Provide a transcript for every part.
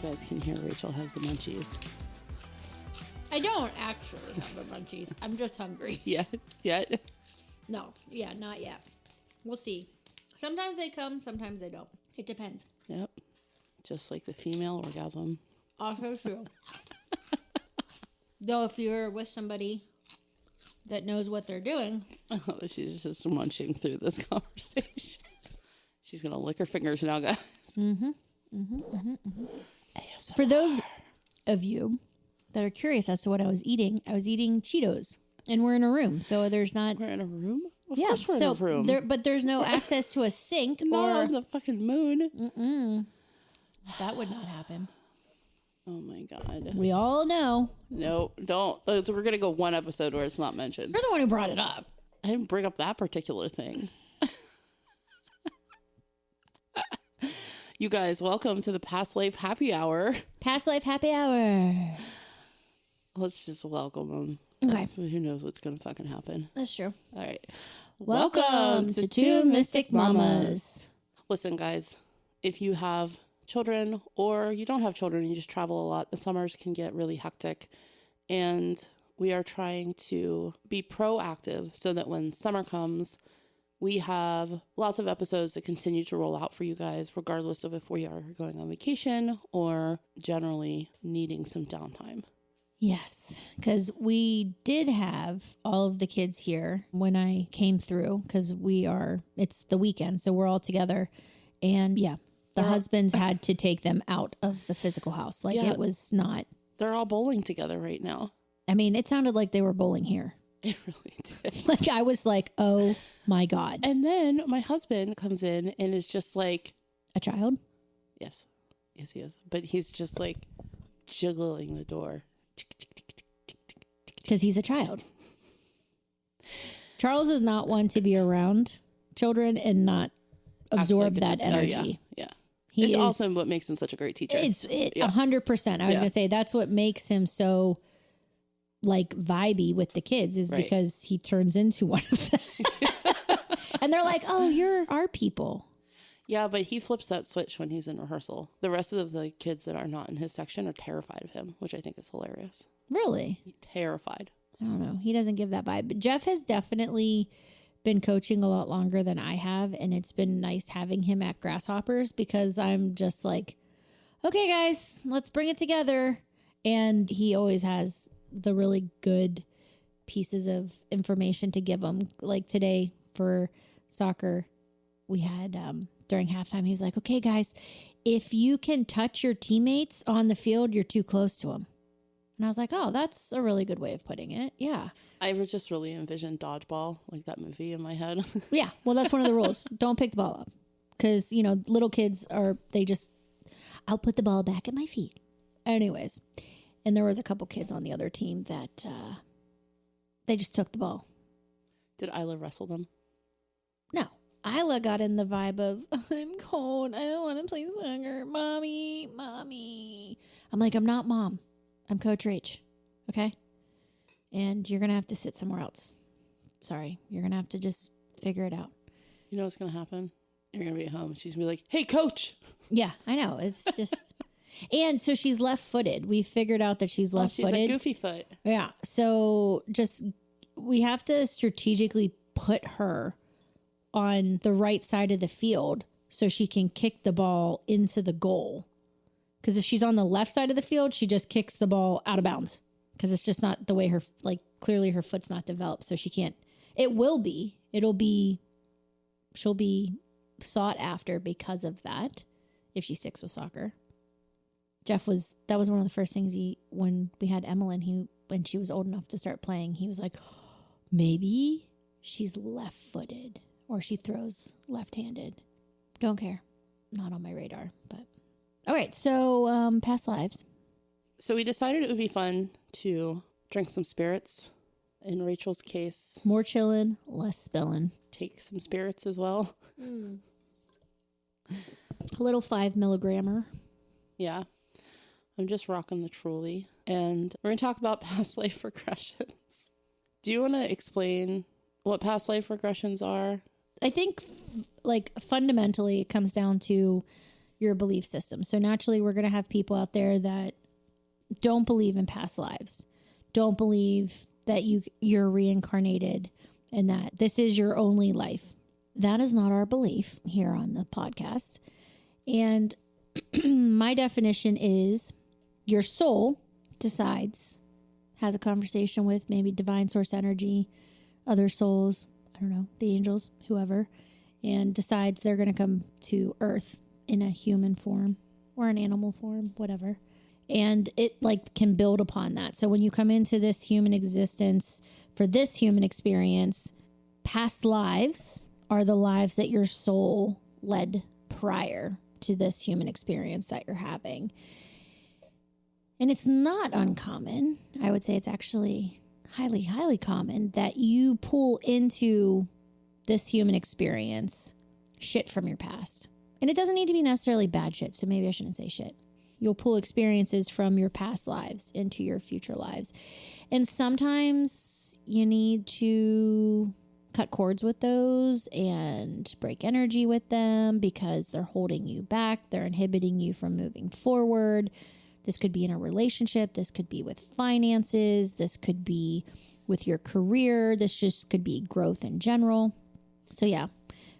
guys can hear, Rachel has the munchies. I don't actually have the munchies. I'm just hungry. Yet? No, yeah, not yet. We'll see. Sometimes they come, sometimes they don't. It depends. Yep. Just like the female orgasm. Also true. Though if you're with somebody that knows what they're doing. Oh, she's just munching through this conversation. She's going to lick her fingers now, guys. Mm-hmm. For those of you that are curious as to what I was eating Cheetos. And we're in a room, so there's not... We're in a room? Of yeah, course we're in a room. But there's no access to a sink Not or... on the fucking moon. Mm-mm. That would not happen. Oh my God. We all know. No, don't. We're going to go one episode where it's not mentioned. You're the one who brought it up. I didn't bring up that particular thing. You guys, welcome to the Past Life Happy Hour. Past Life Happy Hour. Let's just welcome them. Okay. So who knows what's going to fucking happen. That's true. All right. Welcome to Two Mystic Mamas. Listen, guys, if you have children or you don't have children and you just travel a lot, the summers can get really hectic. And we are trying to be proactive so that when summer comes, we have lots of episodes that continue to roll out for you guys, regardless of if we are going on vacation or generally needing some downtime. Yes, because we did have all of the kids here when I came through because it's the weekend, so we're all together. And yeah, the husbands had to take them out of the physical house. Like it was not. They're all bowling together right now. I mean, it sounded like they were bowling here. It really did. Like I was like, oh my God. And then my husband comes in and is just like... A child? Yes, he is. But he's just like jiggling the door. Because he's a child. Charles is not one to be around children and not absorb that energy. Oh, yeah. It's also what makes him such a great teacher. It's 100%. I was going to say that's what makes him so like vibey with the kids is because he turns into one of them. And they're like, oh, you're our people. Yeah, but he flips that switch when he's in rehearsal. The rest of the kids that are not in his section are terrified of him, which I think is hilarious. Really? Terrified. I don't know. He doesn't give that vibe. But Jeff has definitely been coaching a lot longer than I have. And it's been nice having him at Grasshoppers because I'm just like, okay, guys, let's bring it together. And he always has the really good pieces of information to give them. Like today for soccer, we had during halftime, he's like, okay, guys, if you can touch your teammates on the field, you're too close to them. And I was like, oh, that's a really good way of putting it. Yeah. I just really envisioned dodgeball, like that movie in my head. Yeah. Well, that's one of the rules. Don't pick the ball up. Because, little kids I'll put the ball back at my feet. Anyways. And there was a couple kids on the other team that they just took the ball. Did Isla wrestle them? No. Isla got in the vibe of, I'm cold. I don't want to play soccer. Mommy. I'm like, I'm not mom. I'm Coach Rach. Okay? And you're going to have to sit somewhere else. Sorry. You're going to have to just figure it out. You know what's going to happen? You're going to be at home. She's going to be like, hey, coach. Yeah, I know. It's just... And so she's left-footed. We figured out that she's left-footed. She's a goofy foot. Yeah. So we have to strategically put her on the right side of the field so she can kick the ball into the goal. Because if she's on the left side of the field, she just kicks the ball out of bounds. Because it's just not the way clearly her foot's not developed. So she can't. She'll be sought after because of that if she sticks with soccer. That was one of the first things when we had Emmeline, when she was old enough to start playing, he was like, maybe she's left-footed or she throws left-handed. Don't care. Not on my radar, but. All right. So, past lives. So we decided it would be fun to drink some spirits. In Rachel's case. More chilling, less spilling. Take some spirits as well. A little 5 milligrammer. Yeah. I'm just rocking the Truly. And we're going to talk about past life regressions. Do you want to explain what past life regressions are? I think, fundamentally, it comes down to your belief system. So naturally, we're going to have people out there that don't believe in past lives, don't believe that you're reincarnated and that this is your only life. That is not our belief here on the podcast. And my definition is your soul decides, has a conversation with maybe divine source energy, other souls, I don't know, the angels, whoever, and decides they're going to come to Earth in a human form or an animal form, whatever. And it like can build upon that. So when you come into this human existence for this human experience, past lives are the lives that your soul led prior to this human experience that you're having. And it's not uncommon. I would say it's actually highly, highly common that you pull into this human experience shit from your past. And it doesn't need to be necessarily bad shit, so maybe I shouldn't say shit. You'll pull experiences from your past lives into your future lives. And sometimes you need to cut cords with those and break energy with them because they're holding you back. They're inhibiting you from moving forward. This could be in a relationship. This could be with finances. This could be with your career. This just could be growth in general. So yeah,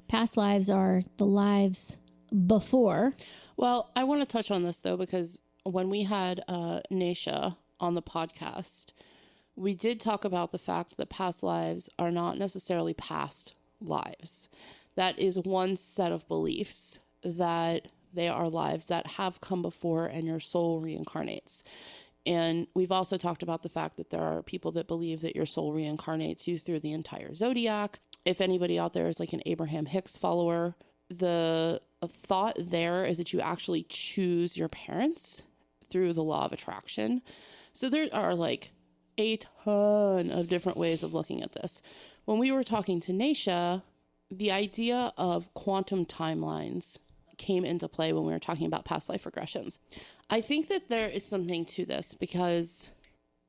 past lives are the lives before. Well, I want to touch on this though, because when we had Naisha on the podcast, we did talk about the fact that past lives are not necessarily past lives. That is one set of beliefs, that they are lives that have come before and your soul reincarnates. And we've also talked about the fact that there are people that believe that your soul reincarnates you through the entire zodiac. If anybody out there is like an Abraham Hicks follower, the thought there is that you actually choose your parents through the law of attraction. So there are like a ton of different ways of looking at this. When we were talking to Naisha, the idea of quantum timelines came into play when we were talking about past life regressions. I think that there is something to this because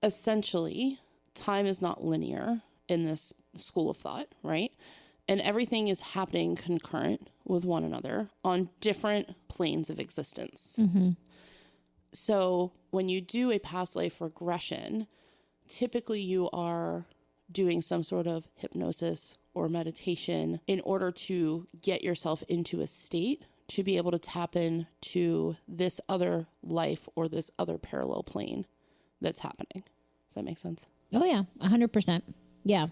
essentially time is not linear in this school of thought, right? And everything is happening concurrent with one another on different planes of existence. Mm-hmm. So when you do a past life regression, typically you are doing some sort of hypnosis or meditation in order to get yourself into a state to be able to tap into this other life or this other parallel plane that's happening. Does that make sense? Oh yeah, 100%. Yeah.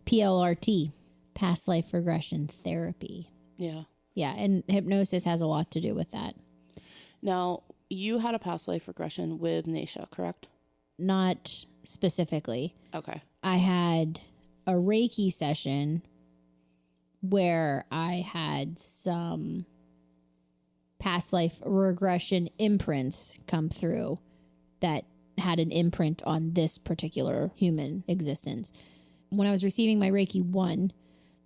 PLRT, past life regression therapy. Yeah. Yeah, and hypnosis has a lot to do with that. Now, you had a past life regression with Naisha, correct? Not specifically. Okay. I had a Reiki session where I had some past life regression imprints come through that had an imprint on this particular human existence. When I was receiving my Reiki 1,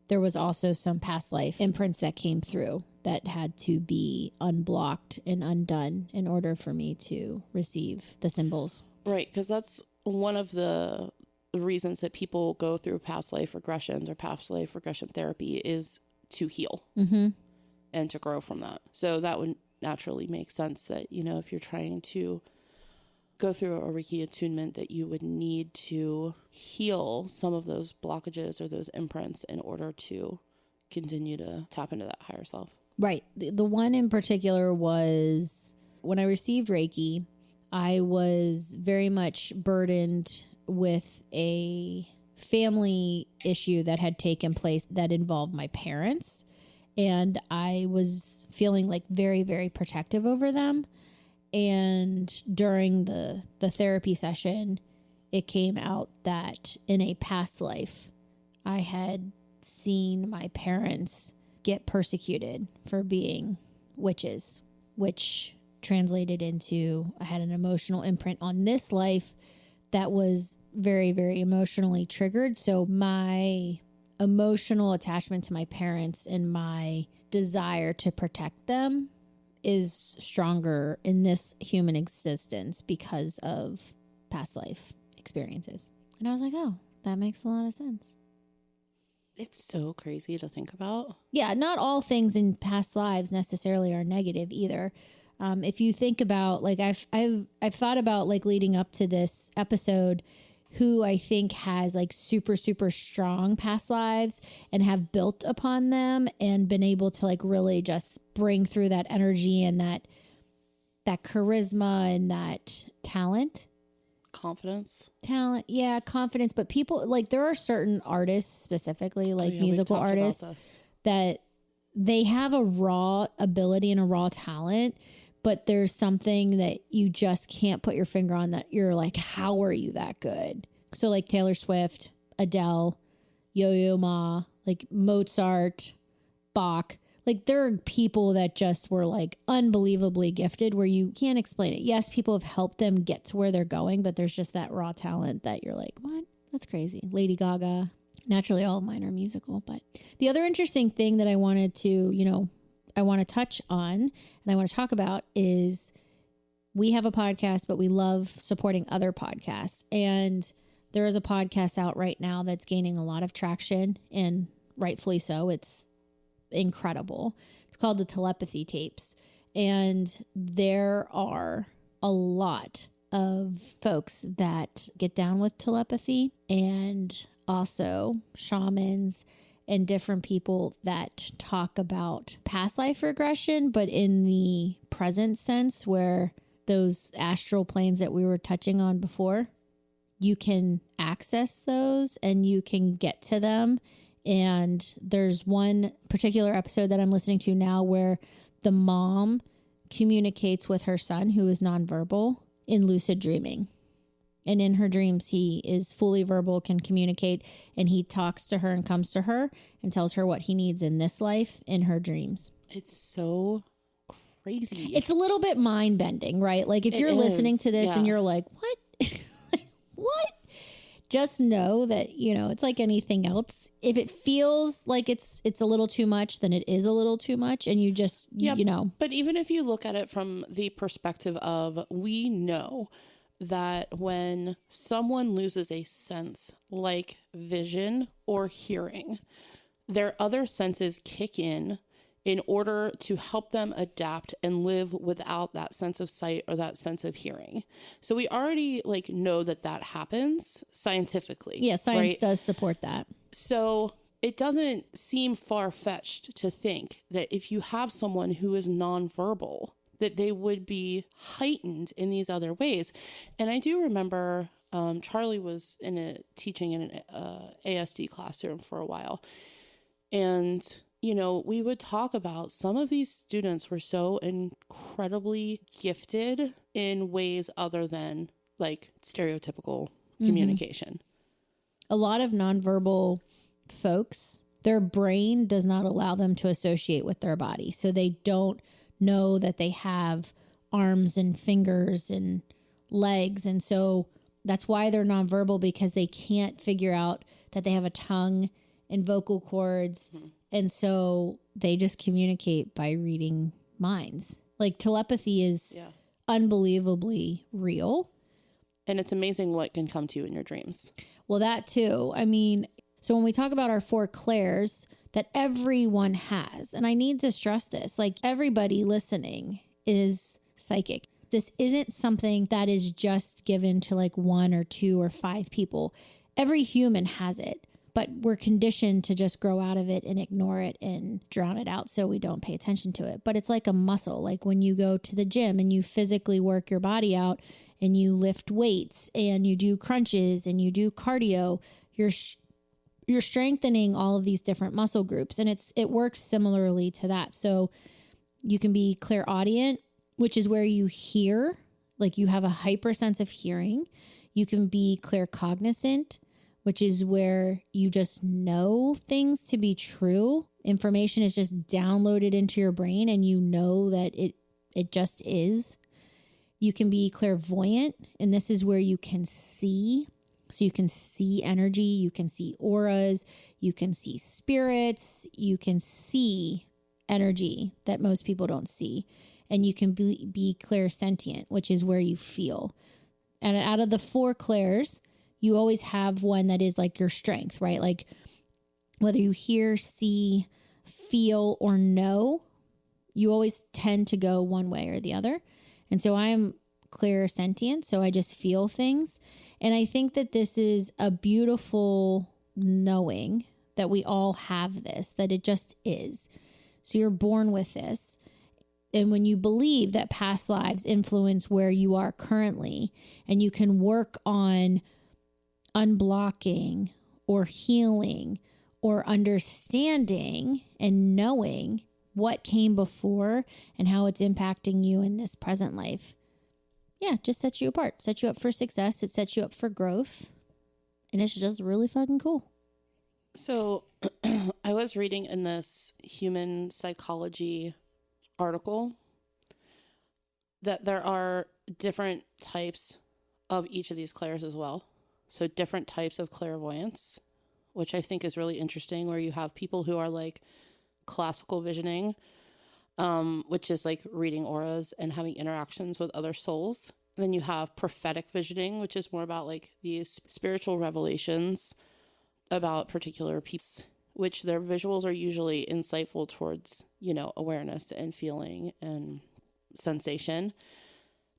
there was also some past life imprints that came through that had to be unblocked and undone in order for me to receive the symbols. Right, because that's one of the reasons that people go through past life regressions or past life regression therapy is to heal. Mm-hmm. And to grow from that. So that would naturally make sense that, you know, if you're trying to go through a Reiki attunement, that you would need to heal some of those blockages or those imprints in order to continue to tap into that higher self. Right. The one in particular was when I received Reiki, I was very much burdened with a family issue that had taken place that involved my parents. And I was feeling like very, very protective over them. And during the therapy session, it came out that in a past life, I had seen my parents get persecuted for being witches, which translated into I had an emotional imprint on this life that was very, very emotionally triggered. So my emotional attachment to my parents and my desire to protect them is stronger in this human existence because of past life experiences. And I was like, oh, that makes a lot of sense. It's so crazy to think about. Yeah, not all things in past lives necessarily are negative either. If you think about, like, I've thought about, like, leading up to this episode, who I think has like super, super strong past lives and have built upon them and been able to like really just bring through that energy and that charisma and that talent. Confidence. Yeah, confidence. But people, like, there are certain artists specifically, like musical artists, that they have a raw ability and a raw talent, but there's something that you just can't put your finger on, that you're like, how are you that good? So like Taylor Swift, Adele, Yo-Yo Ma, like Mozart, Bach. Like, there are people that just were like unbelievably gifted where you can't explain it. Yes, people have helped them get to where they're going, but there's just that raw talent that you're like, what? That's crazy. Lady Gaga. Naturally, all of mine are musical. But the other interesting thing that I wanted to, I want to touch on and I want to talk about is we have a podcast, but we love supporting other podcasts. And there is a podcast out right now that's gaining a lot of traction, and rightfully so. It's incredible. It's called the Telepathy Tapes. And there are a lot of folks that get down with telepathy, and also shamans and different people that talk about past life regression, but in the present sense, where those astral planes that we were touching on before, you can access those and you can get to them. And there's one particular episode that I'm listening to now where the mom communicates with her son, who is nonverbal, in lucid dreaming. And in her dreams, he is fully verbal, can communicate, and he talks to her and comes to her and tells her what he needs in this life in her dreams. It's so crazy. It's a little bit mind bending, right? Like, if you're listening to this and you're like, what? Like, what? Just know that, it's like anything else. If it feels like it's a little too much, then it is a little too much. And you just, But even if you look at it from the perspective of, we know that when someone loses a sense like vision or hearing, their other senses kick in order to help them adapt and live without that sense of sight or that sense of hearing. So we already know that happens scientifically. Yeah, science right? does support that. So it doesn't seem far-fetched to think that if you have someone who is nonverbal, that they would be heightened in these other ways. And I do remember Charlie was teaching in an ASD classroom for a while. And, we would talk about some of these students were so incredibly gifted in ways other than stereotypical communication. A lot of nonverbal folks, their brain does not allow them to associate with their body. So they don't know that they have arms and fingers and legs. And so that's why they're nonverbal, because they can't figure out that they have a tongue and vocal cords. Mm-hmm. And so they just communicate by reading minds. Like, telepathy is unbelievably real. And it's amazing what can come to you in your dreams. Well, that too. I mean, so when we talk about our 4 clairs that everyone has, and I need to stress this, everybody listening is psychic. This isn't something that is just given to 1 or 2 or 5 people. Every human has it, but we're conditioned to just grow out of it and ignore it and drown it out so we don't pay attention to it. But it's like a muscle. Like when you go to the gym and you physically work your body out and you lift weights and you do crunches and you do cardio, you're strengthening all of these different muscle groups, and it works similarly to that. So you can be clairaudient, which is where you hear, you have a hyper sense of hearing. You can be claircognizant, which is where you just know things to be true. Information is just downloaded into your brain and you know that it just is. You can be clairvoyant, and this is where you can see. So you can see energy, you can see auras, you can see spirits, you can see energy that most people don't see. And you can be clairsentient, which is where you feel. And out of the 4 clairs, you always have one that is your strength, right? whether you hear, see, feel, or know, you always tend to go one way or the other. And so I am clairsentient, so I just feel things. And I think that this is a beautiful knowing that we all have this, that it just is. So you're born with this. And when you believe that past lives influence where you are currently, and you can work on unblocking or healing or understanding and knowing what came before and how it's impacting you in this present life, yeah, just sets you apart, sets you up for success. It sets you up for growth. And it's just really fucking cool. So I was reading in this human psychology article that there are different types of each of these clairs as well. So different types of clairvoyance, which I think is really interesting, where you have people who are like classical visioning, which is like reading auras and having interactions with other souls. And then you have prophetic visioning, which is more about like these spiritual revelations about particular people, which their visuals are usually insightful towards, you know, awareness and feeling and sensation.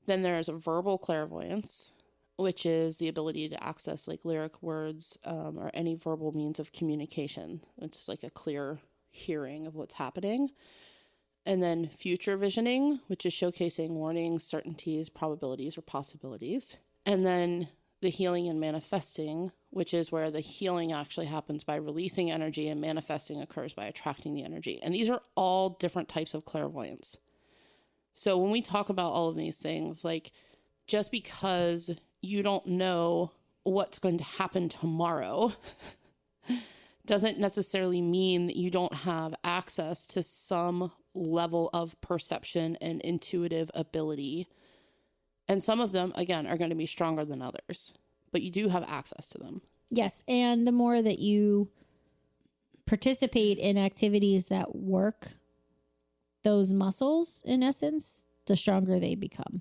Then there's verbal clairvoyance, which is the ability to access like lyric words or any verbal means of communication. It's like a clear hearing of what's happening. And then future visioning, which is showcasing warnings, certainties, probabilities, or possibilities. And then the healing and manifesting, which is where the healing actually happens by releasing energy, and manifesting occurs by attracting the energy. And these are all different types of clairvoyance. So when we talk about all of these things, like just because you don't know what's going to happen tomorrow doesn't necessarily mean that you don't have access to some level of perception and intuitive ability. And some of them, again, are going to be stronger than others, but you do have access to them. Yes. And the more that you participate in activities that work those muscles, in essence, the stronger they become.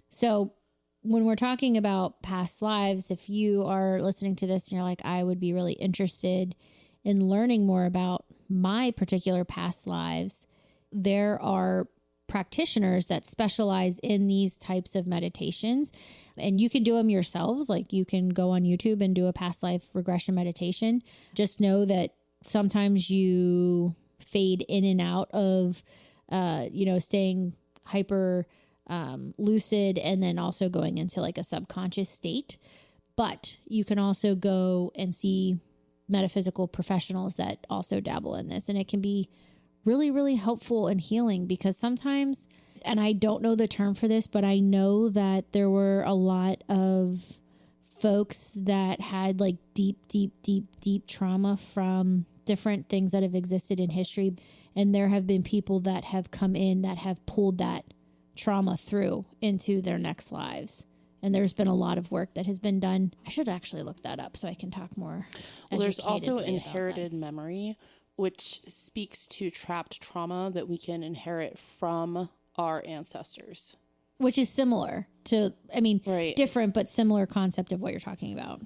So when we're talking about past lives, if you are listening to this and you're like, I would be really interested in learning more about my particular past lives, there are practitioners that specialize in these types of meditations, and you can do them yourselves. Like you can go on YouTube and do a past life regression meditation. Just know that sometimes you fade in and out of, staying hyper lucid and then also going into like a subconscious state. But you can also go and see metaphysical professionals that also dabble in this, and it can be really, really helpful and healing, because sometimes, and I don't know the term for this, but I know that there were a lot of folks that had like deep trauma from different things that have existed in history. And there have been people that have come in that have pulled that trauma through into their next lives. And there's been a lot of work that has been done. I should actually look that up so I can talk more. Well, there's also inherited memory, which speaks to trapped trauma that we can inherit from our ancestors. Which is similar to, right. Different, but similar concept of what you're talking about.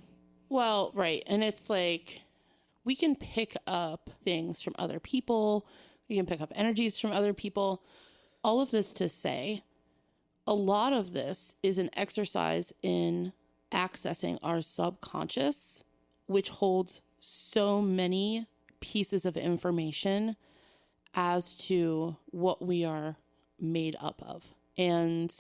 Well, right. And it's like, we can pick up things from other people. We can pick up energies from other people. All of this to say, a lot of this is an exercise in accessing our subconscious, which holds so many pieces of information as to what we are made up of. And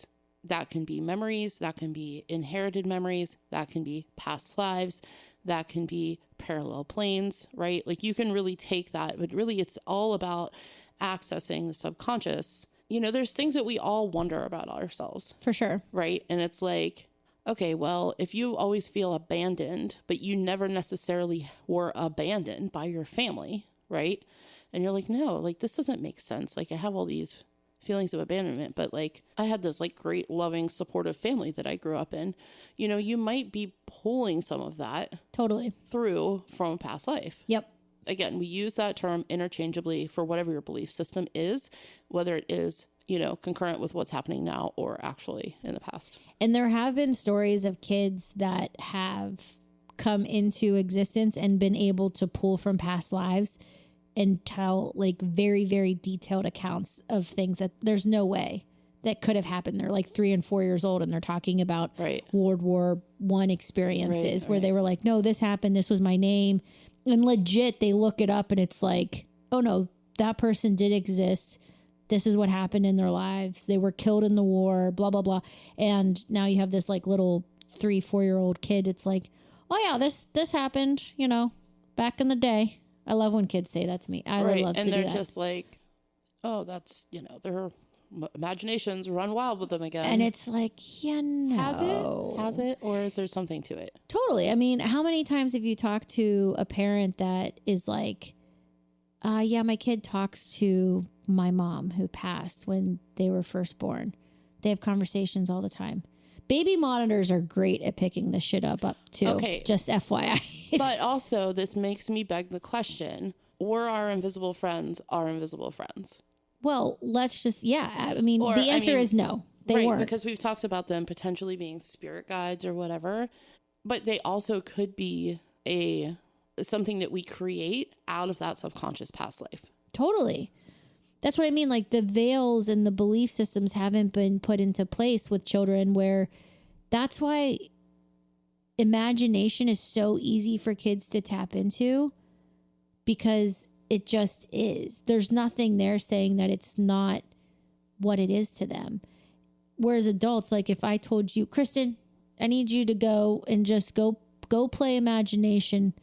that can be memories, that can be inherited memories, that can be past lives, that can be parallel planes, right? Like you can really take that, but really it's all about accessing the subconscious. You know, there's things that we all wonder about ourselves. For sure. Right? And it's like, okay, well, if you always feel abandoned, but you never necessarily were abandoned by your family, right? And you're like, no, like this doesn't make sense. Like I have all these feelings of abandonment, but like I had this like great, loving, supportive family that I grew up in. You know, you might be pulling some of that totally through from a past life. Yep. Again, we use that term interchangeably for whatever your belief system is, whether it is, you know, concurrent with what's happening now or actually in the past. And there have been stories of kids that have come into existence and been able to pull from past lives and tell like very, very detailed accounts of things that there's no way that could have happened. They're like 3 and 4 years old and they're talking about World War I experiences where they were like, no, this happened. This was my name. And legit, they look it up and it's like, oh no, that person did exist. This is what happened in their lives. They were killed in the war, blah, blah, blah. And now you have this like little 3-4-year-old kid. It's like, oh yeah, this happened, you know, back in the day. I love when kids say that to me. I love to do that. And they're just like, oh, that's, you know, their imaginations run wild with them again. And it's like, yeah, no. Has it? Or is there something to it? Totally. I mean, how many times have you talked to a parent that is like, yeah, my kid talks to my mom who passed when they were first born. They have conversations all the time. Baby monitors are great at picking this shit up too. Okay. Just FYI. But also, this makes me beg the question, were our invisible friends our invisible friends? Well, let's just, I mean, the answer is no. They weren't. Because we've talked about them potentially being spirit guides or whatever. But they also could be something that we create out of that subconscious past life. Totally. That's what I mean. Like the veils and the belief systems haven't been put into place with children, where that's why imagination is so easy for kids to tap into, because it just is. There's nothing there saying that it's not what it is to them. Whereas adults, like if I told you, Krystyn, I need you to go and just go play imagination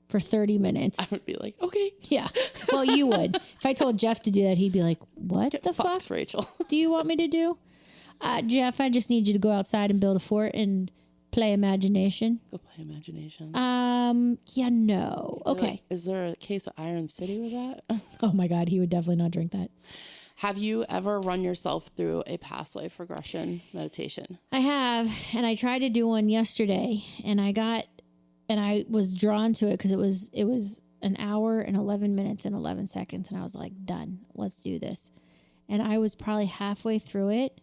for 30 minutes. I would be like, okay. Yeah. Well, you would. If I told Jeff to do that, he'd be like, what the fuck, Rachael? Do you want me to do? Jeff, I just need you to go outside and build a fort and play imagination. Go play imagination. Yeah, no. Okay. Like, is there a case of Iron City with that? Oh my God, he would definitely not drink that. Have you ever run yourself through a past life regression meditation? I have, and I tried to do one yesterday, and I was drawn to it because it was an hour and 11 minutes and 11 seconds. And I was like, done, let's do this. And I was probably halfway through it.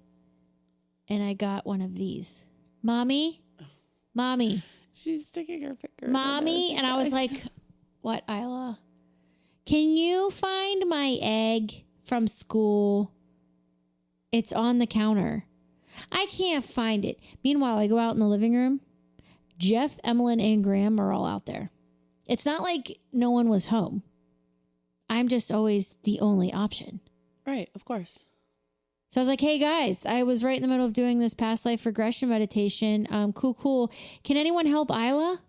And I got one of these. Mommy. She's sticking her finger. Mommy. And I was like, what, Isla? Can you find my egg from school? It's on the counter. I can't find it. Meanwhile, I go out in the living room. Jeff, Emmeline, and Graham are all out there. It's not like no one was home. I'm just always the only option. Right, of course. So I was like, hey guys, I was right in the middle of doing this past life regression meditation. Cool. Can anyone help Isla?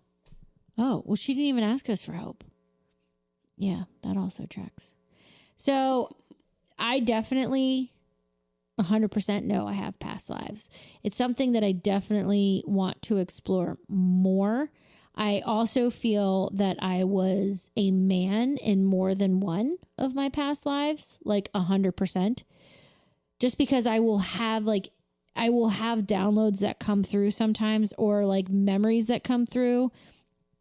Oh, well, she didn't even ask us for help. Yeah, that also tracks. So I definitely 100% know I have past lives. It's something that I definitely want to explore more. I also feel that I was a man in more than one of my past lives, like 100%. Just because I will have downloads that come through sometimes, or like memories that come through.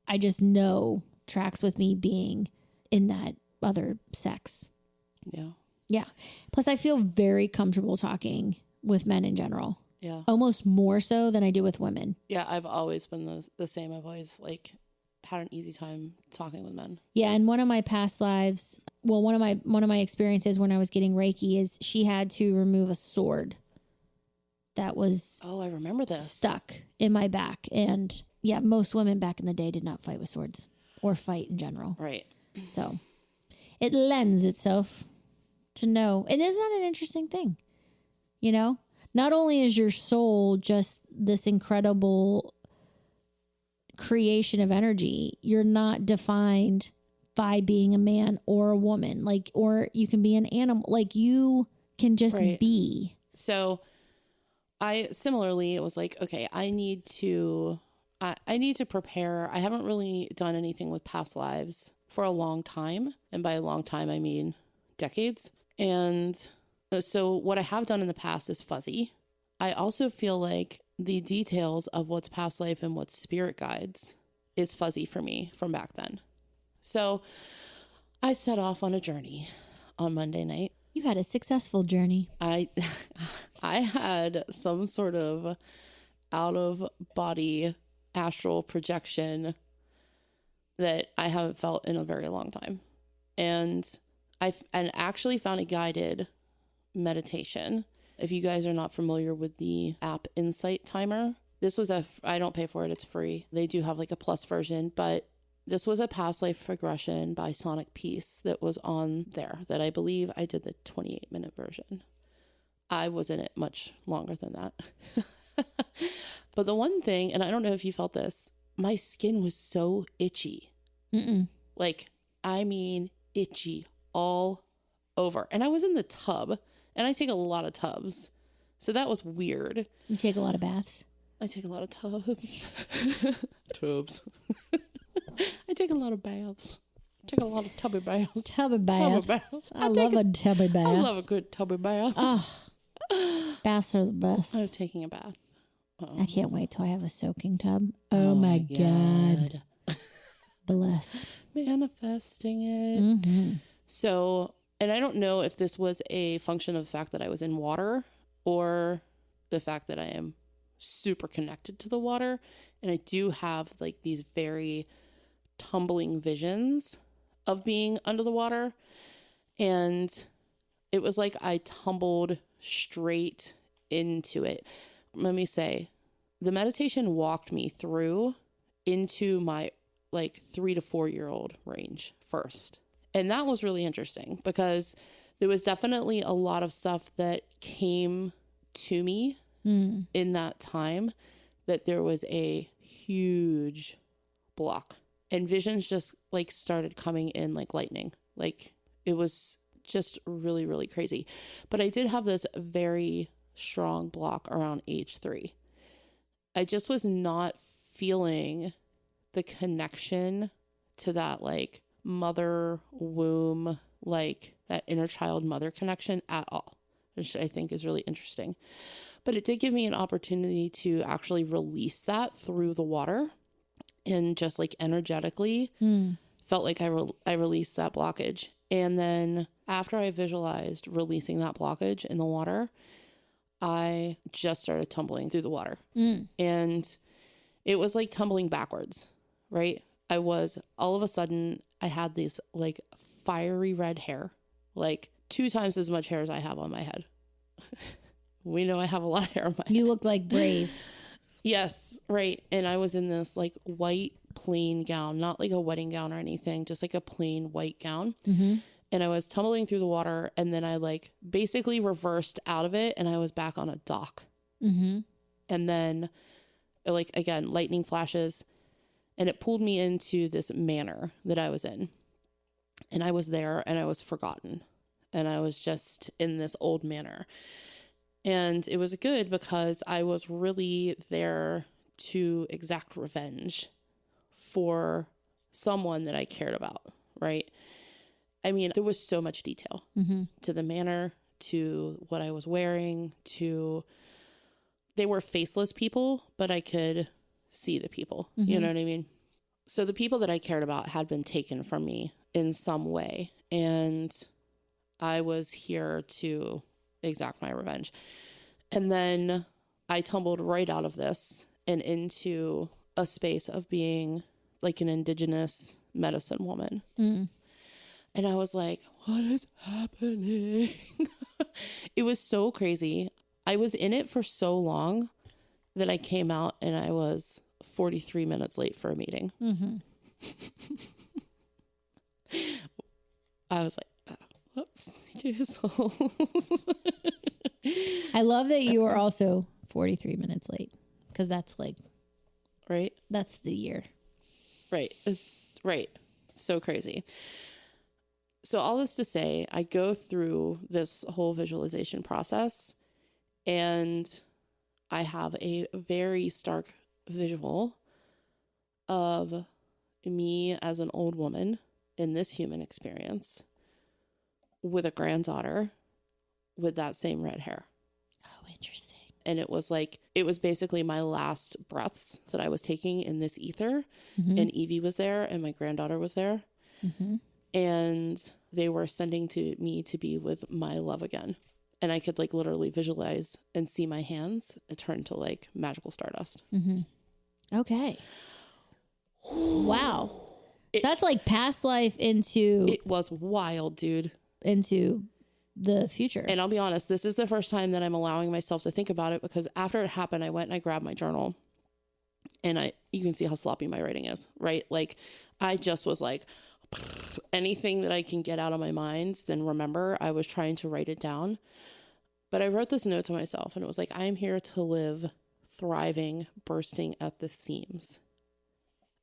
I just know tracks with me being in that other sex. Yeah. Yeah. Plus, I feel very comfortable talking with men in general. Yeah. Almost more so than I do with women. Yeah, I've always been the same. I've always had an easy time talking with men. Yeah, and one of my past lives, well, one of my experiences when I was getting Reiki is she had to remove a sword that was I remember this. Stuck in my back. And yeah, most women back in the day did not fight with swords or fight in general. Right. So it lends itself to know. And isn't that an interesting thing? You know, not only is your soul just this incredible creation of energy, you're not defined by being a man or a woman, or you can be an animal, you can just be. So I similarly, it was like, okay, I need to prepare. I haven't really done anything with past lives for a long time. And by a long time, I mean decades. And so what I have done in the past is fuzzy. I also feel like the details of what's past life and what's spirit guides is fuzzy for me from back then. So I set off on a journey on Monday night. You had a successful journey. I had some sort of out of body astral projection that I haven't felt in a very long time. And and actually found a guided meditation. If you guys are not familiar with the app Insight Timer, this was I don't pay for it. It's free. They do have like a plus version, but this was a past life regression by Sonic Peace that was on there that I believe I did the 28-minute version. I was in it much longer than that. But the one thing, and I don't know if you felt this, my skin was so itchy. Like, I mean, itchy all over. And I was in the tub, and I take a lot of tubs. So that was weird. You take a lot of baths? I take a lot of tubs. Tubs. I take a lot of baths. I take a lot of tubby baths. Tubby baths. I love a tubby bath. I love a good tubby bath. Oh, baths are the best. I was taking a bath. I can't wait till I have a soaking tub. Oh my God. Bless. Manifesting it. So, and I don't know if this was a function of the fact that I was in water or the fact that I am super connected to the water. And I do have like these very tumbling visions of being under the water. And it was like I tumbled straight into it. Let me say, the meditation walked me through into my like 3 to 4 year old range first. And that was really interesting because there was definitely a lot of stuff that came to me in that time, that there was a huge block and visions just like started coming in like lightning. Like it was just really, really crazy. But I did have this very strong block around age 3. I just was not feeling the connection to that like mother womb, like that inner child mother connection at all, which I think is really interesting. But it did give me an opportunity to actually release that through the water, and just like energetically felt like I released that blockage. And then after I visualized releasing that blockage in the water, I just started tumbling through the water. And it was like tumbling backwards, right? I was, all of a sudden, I had these like fiery red hair, like 2 times as much hair as I have on my head. We know I have a lot of hair on my head. You look like Brave. Yes, right. And I was in this like white plain gown, not like a wedding gown or anything, just like a plain white gown. And I was tumbling through the water, and then I like basically reversed out of it, and I was back on a dock. And then like, again, lightning flashes, and it pulled me into this manor that I was in. And I was there, and I was forgotten. And I was just in this old manor. And it was good because I was really there to exact revenge for someone that I cared about, right? I mean, there was so much detail to the manor, to what I was wearing, to they were faceless people, but I could see the people. You know what I mean? So the people that I cared about had been taken from me in some way, and I was here to exact my revenge. And then I tumbled right out of this and into a space of being like an indigenous medicine woman. And I was like, what is happening? It was so crazy. I was in it for so long that I came out and I was 43 minutes late for a meeting. I was like, oh, whoops. I love that you were also 43 minutes late, because that's like, right? That's the year. Right. It's right. So crazy. So all this to say, I go through this whole visualization process, and I have a very stark visual of me as an old woman in this human experience with a granddaughter with that same red hair. Oh, interesting. And it was like, it was basically my last breaths that I was taking in this ether. And Evie was there, and my granddaughter was there. And they were sending to me to be with my love again. And I could like literally visualize and see my hands turn to like magical stardust. Okay. Wow. So that's like past life into It was wild, dude. into the future. And I'll be honest, this is the first time that I'm allowing myself to think about it, because after it happened, I went and I grabbed my journal, and you can see how sloppy my writing is, right? Like I just was like, anything that I can get out of my mind, then remember, I was trying to write it down. But I wrote this note to myself, and it was like, I am here to live, thriving, bursting at the seams.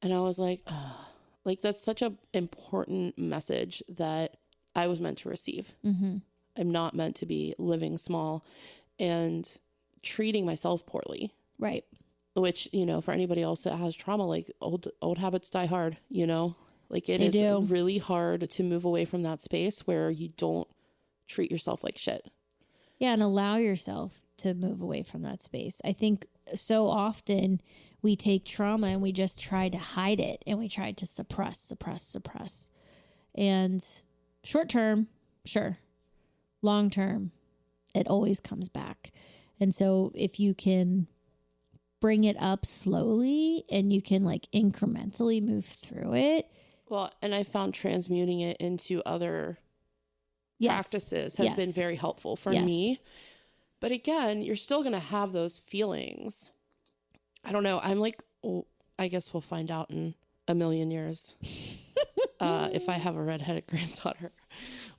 And I was like, oh, like that's such an important message that I was meant to receive. Mm-hmm. I'm not meant to be living small and treating myself poorly. Right. Which, you know, for anybody else that has trauma, like old habits die hard, you know, like it They is do. really hard to move away from that space where you don't treat yourself like shit. Yeah. And allow yourself to move away from that space. I think so often we take trauma and we just try to hide it, and we try to suppress. And short term, sure. Long term, it always comes back. And so if you can bring it up slowly and you can like incrementally move through it. Well, and I found transmuting it into other practices has been very helpful for me. But again, you're still going to have those feelings. I don't know. I'm like, well, I guess we'll find out in a million years if I have a redheaded granddaughter,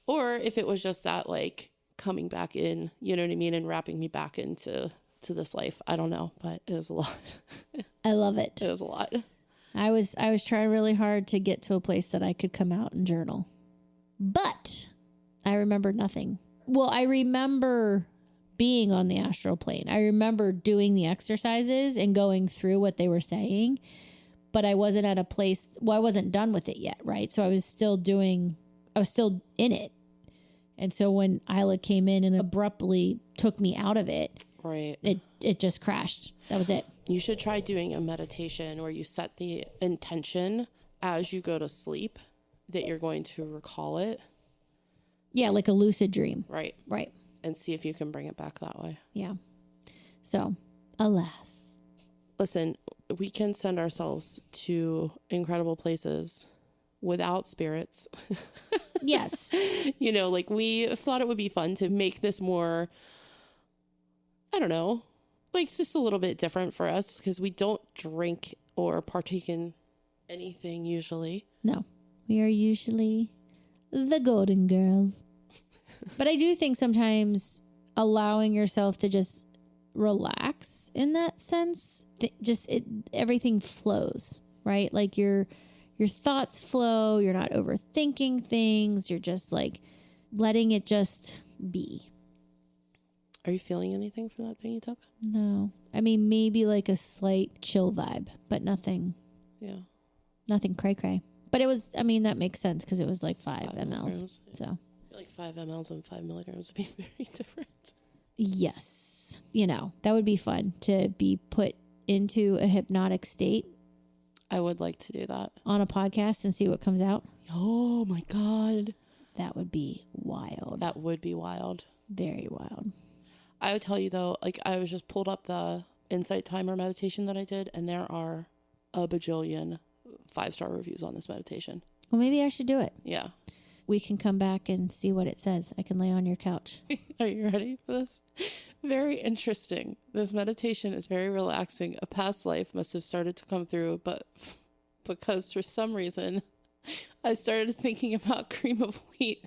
or if it was just that like coming back in, you know what I mean, and wrapping me back into this life. I don't know, but it was a lot. I love it. It was a lot. I was trying really hard to get to a place that I could come out and journal, but I remember nothing. Well, I remember being on the astral plane. I remember doing the exercises and going through what they were saying, but I wasn't at a place, well, I wasn't done with it yet, right? So I was still in it. And so when Isla came in and abruptly took me out of it, right, it just crashed. That was it. You should try doing a meditation where you set the intention as you go to sleep that you're going to recall it. Yeah, like a lucid dream. Right. Right. And see if you can bring it back that way. Yeah. So, alas. Listen, we can send ourselves to incredible places without spirits. Yes. You know, like we thought it would be fun to make this more, I don't know, like it's just a little bit different for us because we don't drink or partake in anything usually. No, we are usually the golden girl. But I do think sometimes allowing yourself to just relax in that sense, everything flows, right? Like your thoughts flow. You're not overthinking things. You're just like letting it just be. Are you feeling anything for that thing you took? No. I mean, maybe like a slight chill vibe, but nothing. Yeah. Nothing cray-cray. But it was, I mean, that makes sense because it was like 5 mLs. Milligrams. So. Like 5 mLs and 5 milligrams would be very different. Yes. You know, that would be fun to be put into a hypnotic state. I would like to do that. On a podcast and see what comes out. Oh my God. That would be wild. That would be wild. Very wild. I would tell you though, like I was just pulled up the insight timer meditation that I did, and there are a bajillion 5-star reviews on this meditation. Well, maybe I should do it. Yeah. We can come back and see what it says. I can lay on your couch. Are you ready for this? Very interesting. This meditation is very relaxing. A past life must have started to come through, but because for some reason I started thinking about cream of wheat.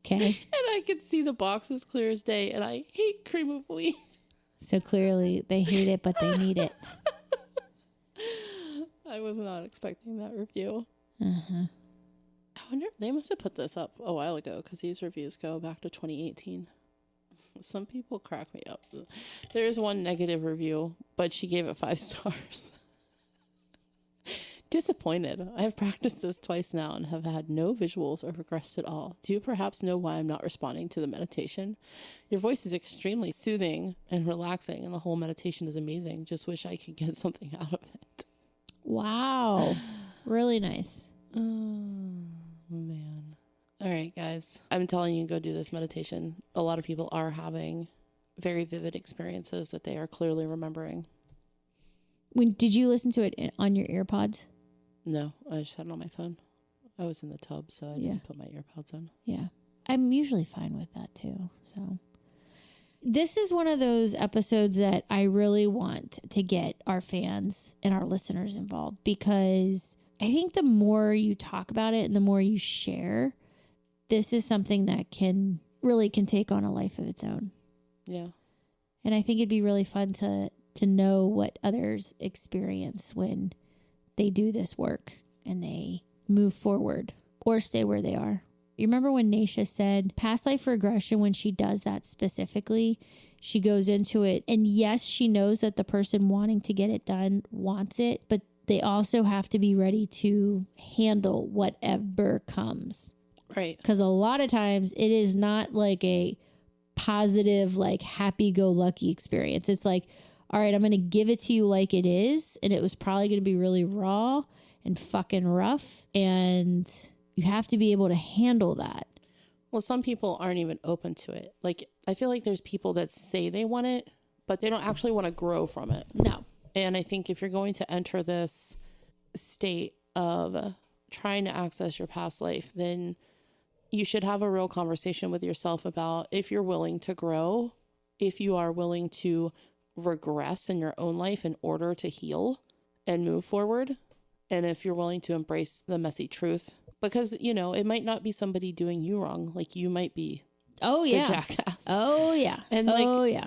Okay. And I could see the box as clear as day, and I hate cream of wheat. So clearly they hate it, but they need it. I was not expecting that review. Uh-huh. I wonder, they must have put this up a while ago because these reviews go back to 2018. Some people crack me up. There is one negative review, but she gave it 5 stars. Disappointed. I have practiced this twice now and have had no visuals or regressed at all. Do you perhaps know why I'm not responding to the meditation? Your voice is extremely soothing and relaxing, and the whole meditation is amazing. Just wish I could get something out of it. Wow. Really nice. Oh, man. All right, guys. I'm telling you, go do this meditation. A lot of people are having very vivid experiences that they are clearly remembering. Did you listen to it on your earpods? No, I just had it on my phone. I was in the tub, so I didn't put my earpods in. Yeah. I'm usually fine with that too. So this is one of those episodes that I really want to get our fans and our listeners involved, because I think the more you talk about it and the more you share, this is something that can take on a life of its own. Yeah. And I think it'd be really fun to know what others experience when they do this work and they move forward or stay where they are. You remember when Naisha said past life regression, when she does that specifically, she goes into it. And yes, she knows that the person wanting to get it done wants it, but they also have to be ready to handle whatever comes. Right. Because a lot of times it is not like a positive, like happy-go-lucky experience. It's like, all right, I'm going to give it to you like it is. And it was probably going to be really raw and fucking rough. And you have to be able to handle that. Well, some people aren't even open to it. Like, I feel like there's people that say they want it, but they don't actually want to grow from it. No. And I think if you're going to enter this state of trying to access your past life, then you should have a real conversation with yourself about if you're willing to grow, if you are willing to regress in your own life in order to heal and move forward, and if you're willing to embrace the messy truth. Because, you know, it might not be somebody doing you wrong. Like, you might be the jackass. Oh, yeah. And like,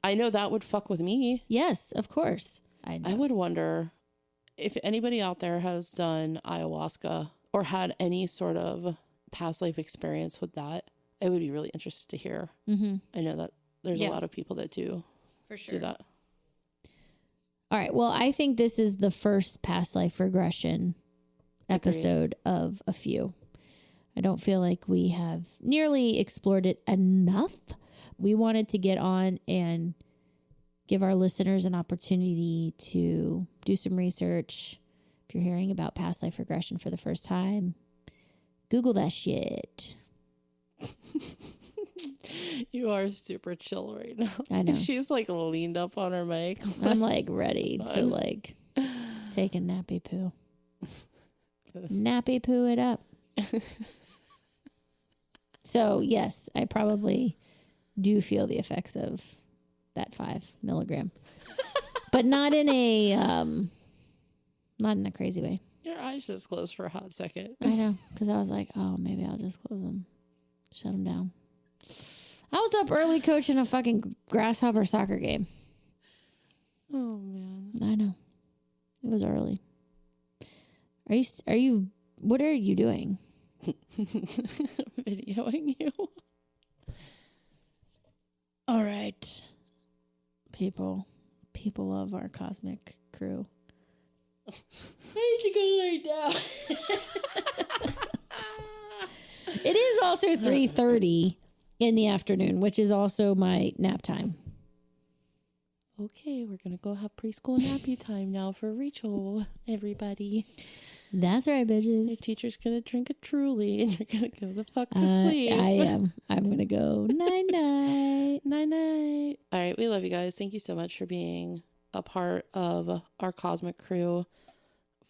I know that would fuck with me. Yes, of course. I know. I would wonder if anybody out there has done ayahuasca or had any sort of past life experience with that. I would be really interested to hear. Mm-hmm. I know that there's a lot of people that do. For sure. Do that. All right. Well, I think this is the first past life regression episode of a few. I don't feel like we have nearly explored it enough. We wanted to get on and give our listeners an opportunity to do some research. If you're hearing about past life regression for the first time, Google that shit. You are super chill right now. I know. She's like leaned up on her mic. I'm like ready to like take a nappy poo. Nappy poo it up. So yes, I probably do feel the effects of that 5 milligram, but not in a crazy way. Your eyes just closed for a hot second. I know, because I was like, oh, maybe I'll just close them, shut them down. I was up early coaching a fucking grasshopper soccer game. Oh man, I know, it was early. Are you? What are you doing? Videoing you. All right, people of our cosmic crew. I need to go lay down. It is also 3:30 in the afternoon, which is also my nap time. Okay, we're gonna go have preschool nappy time now for Rachael, everybody. That's right, bitches. Your teacher's gonna drink a Truly, and you're gonna go the fuck to sleep. I am. I'm gonna go night night. Night night. All right, we love you guys. Thank you so much for being a part of our cosmic crew,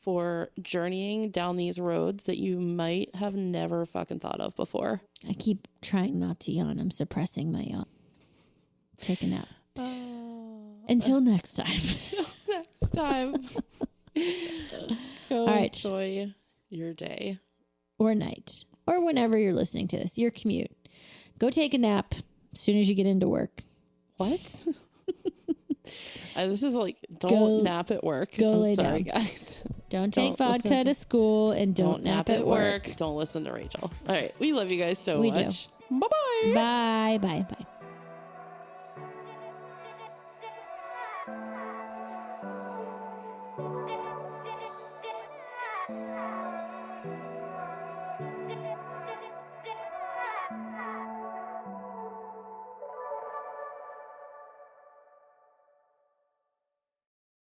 for journeying down these roads that you might have never fucking thought of before. I keep trying not to yawn. I'm suppressing my yawn. Take a nap. Until next time. Until next time. Go enjoy your day. Or night. Or whenever you're listening to this. Your commute. Go take a nap as soon as you get into work. What? This is like, don't nap at work. I'm sorry, guys. Don't take vodka to school, and don't nap at work. Don't listen to Rachael. All right. We love you guys so much. Do. Bye-bye. Bye.